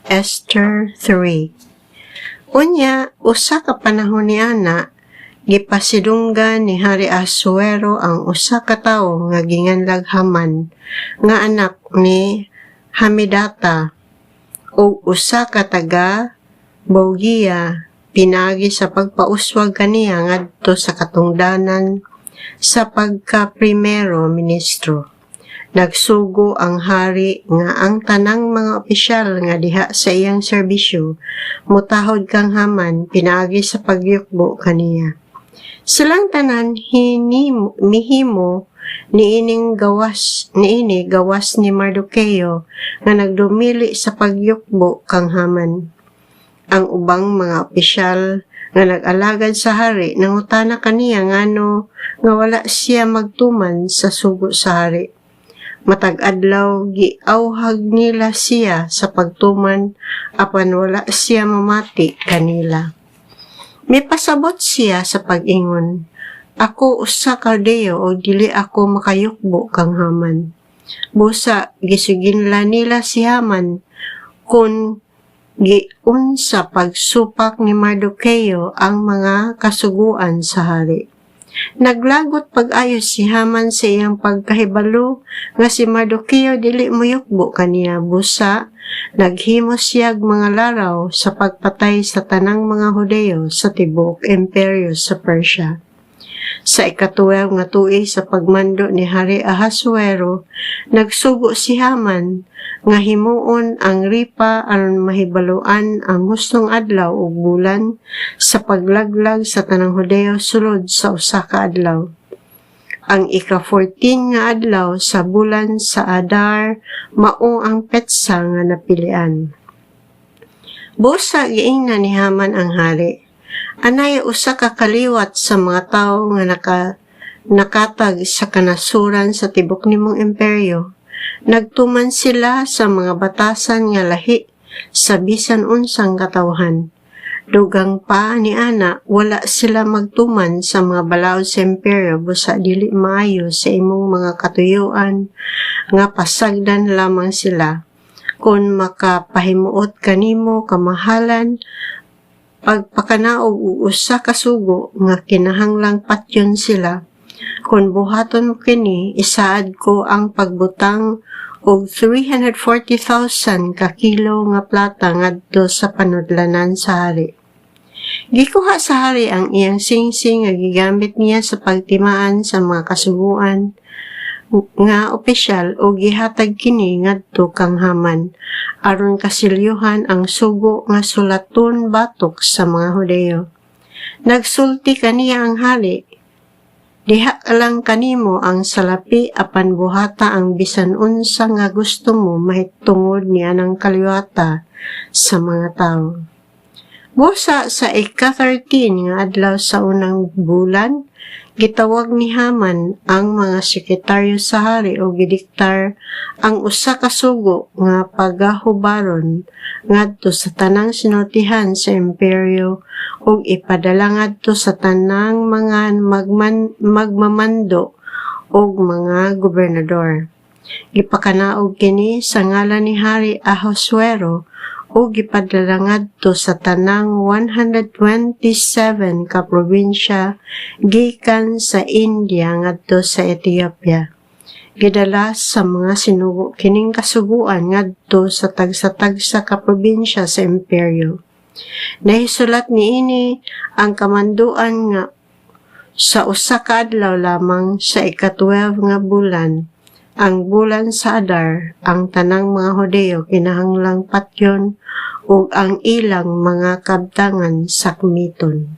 Esther 3. Unya, usa ka panahon ni ana, gipasidunggan ni Hari Ahasuero ang usa ka tawo nga ginganlag Haman, nga anak ni Hamedata, ug usa ka taga Bogia, pinagi sa pagpauswag kaniya ngadto sa katungdanan sa pagka-primero ministro. Nagsugo ang hari nga ang tanang mga opisyal nga diha sa iyang serbisyo mutahod kang Haman pinaagi sa pagyukbo kaniya. Silang tanan mihimo niini gawas ni Mardoqueo nga nagdumili sa pagyukbo kang Haman. Ang ubang mga opisyal nga nag-alagad sa hari nangutana kaniya ngano nga wala siya magtuman sa sugo sa hari. Matag adlaw giawhag nila siya sa pagtuman apan wala siya mamati kanila. May pasabot siya sa pag-ingon, "Ako usa ka Kaldeo o dili ako makayukbo kang Haman." Busa gisuginla nila si Haman kun giunsa pagsupak ni Mardoqueo ang mga kasuguan sa hari. Naglagot pag-ayos si Haman sa iyang pagkahibalo nga si Mardoqueo dili moyukbo kaniya. Busa naghimo siyag mga laraw sa pagpatay sa tanang mga Hudeo sa tibuok imperyo sa Persia. Sa ika-12 nga tuig sa pagmando ni Hari Ahasuero, nagsugo si Haman nga himuon ang ripa aron mahibaluan ang hustong adlaw ug bulan sa paglaglag sa tanang Hudeo sulod sa usa ka adlaw. Ang ika-14 nga adlaw sa bulan sa Adar mao ang petsa nga napilian. Busa giingnan ni Haman ang hari. Anay usa ka kaliwat sa mga tawo nga nakatag sa kanasuran sa tibok nimong imperyo. Nagtuman sila sa mga batasan nga lahi sa bisan unsang katawhan. Dugang pa ni ana, wala sila magtuman sa mga balaod sa imperyo busa dili maayo sa imong mga katuyuan nga pasagdan lamang sila. Kung makapahimuot kanimo kamahalan, pagpakanaog usa ka sugo nga kinahanglang patyon sila. Kung buhaton mo kini, isaad ko ang pagbutang og 340,000 ka kilo nga plata ngadto sa panudlanan sa hari. Gikuha sa hari ang iyang singsing nga gigamit niya sa pagtimaan sa mga kasuguan nga opisyal o gihatag kini ngadto kang Haman aron kasilyuhan ang sugo nga sulaton batok sa mga Hudeo. Nagsulti kaniya ang hari, "Diha lang kanimo ang salapi apan buhata ang bisan unsa nga gusto mo mahitungod niya ng kaliwata sa mga tao." Busa sa ika-13 nga adlaw sa unang bulan, gitawag ni Haman ang mga sekretaryo sa hari o gidiktar ang usa ka sugo nga pagahubaron ngadto sa tanang sinultihan sa imperyo ug ipadala ngadto sa tanang mga magmamando ug mga gobernador. Gipakanaog kini sa ngalan ni Hari Ahasuero o gipadala ngadto sa tanang 127 ka probinsya gikan sa India ngadto sa Ethiopia. Gidala sa mga sinugo kining kasuguan ngadto sa tagsa-tagsa ka probinsya sa imperyo. Nahisulat niini ang kamanduan nga sa usa ka adlaw lamang sa ika-12 nga bulan, ang bulan sa Adar, ang tanang mga Hudeo kinahanglang patyon ug ang ilang mga kabtangan sakmiton.